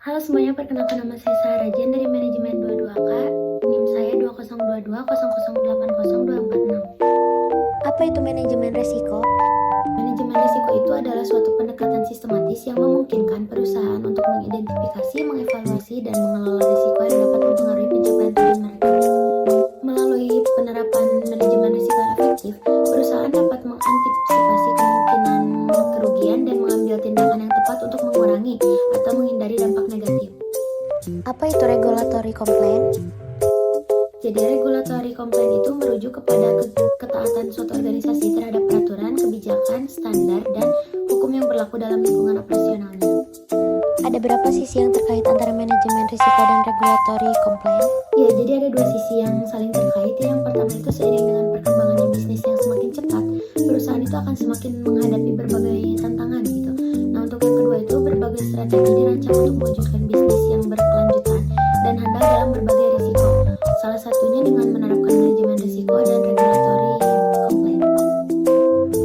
Halo semuanya, perkenalkan nama saya Saharajan dari manajemen 22K. NIM saya 202200080246. Apa itu manajemen resiko? Manajemen risiko itu adalah suatu pendekatan sistematis yang memungkinkan perusahaan untuk mengidentifikasi, mengevaluasi, dan mengelola risiko yang dapat mempengaruhi pencapaian tujuan mereka. Melalui penerapan manajemen risiko yang efektif, perusahaan dapat mengantisipasi kemungkinan kerugian dan mengambil tindakan yang tepat untuk mengurangi atau menghindari dampak negatif. Apa itu regulatory compliance? Jadi regulatory compliance itu merujuk kepada ketaatan suatu organisasi terhadap peraturan, kebijakan, standar, dan hukum yang berlaku dalam lingkungan operasionalnya. Ada berapa sisi yang terkait antara manajemen risiko dan regulatory compliance? Ya, jadi ada dua sisi yang saling terkait. Yang pertama itu seiring dengan perkembangannya bisnis yang semakin cepat, perusahaan itu akan semakin menghadapi berbagai tantangan gitu. Nah, untuk yang kedua itu berbagai strategi dirancang untuk mewujudkan bisnis yang berkelanjutan dan handal dalam berbagai risiko. Salah satunya dengan menerapkan manajemen risiko dan regulatory compliance.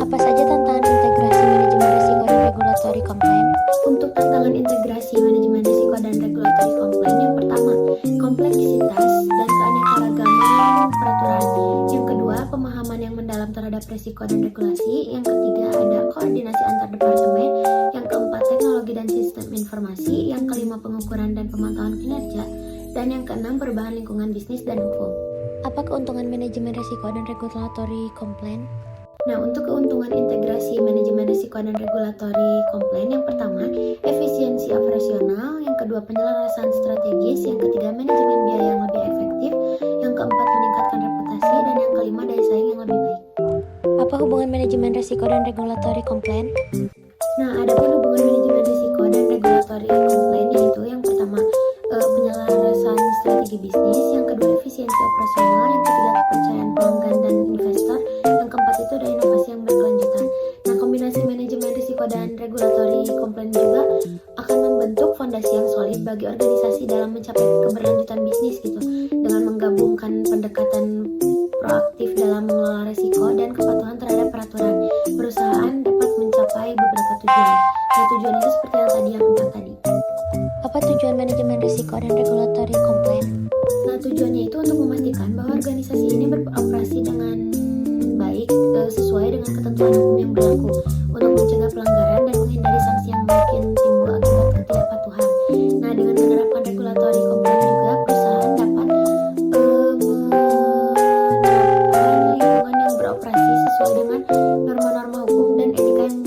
Apa saja tantangan integrasi manajemen risiko dan regulatory compliance? Untuk tantangan integrasi manajemen risiko dan regulatory compliance, yang pertama, kompleksitas dan keanekaragaman peraturan. Yang kedua, pemahaman yang mendalam terhadap risiko dan regulasi. Yang ketiga, ada koordinasi antar departemen. Yang keempat, teknologi dan sistem informasi. Yang kelima, pengukuran dan pemantauan kinerja. Dan yang keenam, perubahan lingkungan bisnis dan hukum. Apa keuntungan manajemen risiko dan regulatory compliance? Nah, untuk keuntungan integrasi manajemen risiko dan regulatory compliance, yang pertama, efisiensi operasional. Yang kedua, penyelarasan strategis. Yang ketiga, manajemen biaya yang lebih efektif. Yang keempat, meningkatkan reputasi. Dan yang kelima, daya saing yang lebih baik. Apa hubungan manajemen risiko dan regulatory compliance? Nah, ada pun hubungan manajemen risiko dan regulatory compliance, yaitu yang pertama, penyelarasan strategi bisnis. Yang kedua, efisiensi operasional. Yang ketiga, kepercayaan pelanggan dan investor. Yang keempat itu ada inovasi yang berkelanjutan. Nah, kombinasi manajemen risiko dan regulatory compliance juga akan membentuk fondasi yang solid bagi organisasi dalam mencapai keberlanjutan bisnis gitu, dengan menggabungkan pendekatan proaktif dalam mengelola risiko dan kepatuhan terhadap peraturan. Perusahaan dapat mencapai beberapa tujuan. Nah, tujuan itu seperti yang tadi, yang empat tadi. Apa tujuan manajemen risiko dan regulatory compliance? Nah, tujuannya itu untuk memastikan bahwa organisasi ini beroperasi dengan baik sesuai dengan ketentuan hukum yang berlaku, untuk mencegah pelanggaran dan menghindari sanksi yang mungkin timbul akibat ketidakpatuhan. Nah, dengan menerapkan regulatory compliance juga, perusahaan dapat menerapkan lingkungan yang beroperasi sesuai dengan norma-norma hukum dan etika yang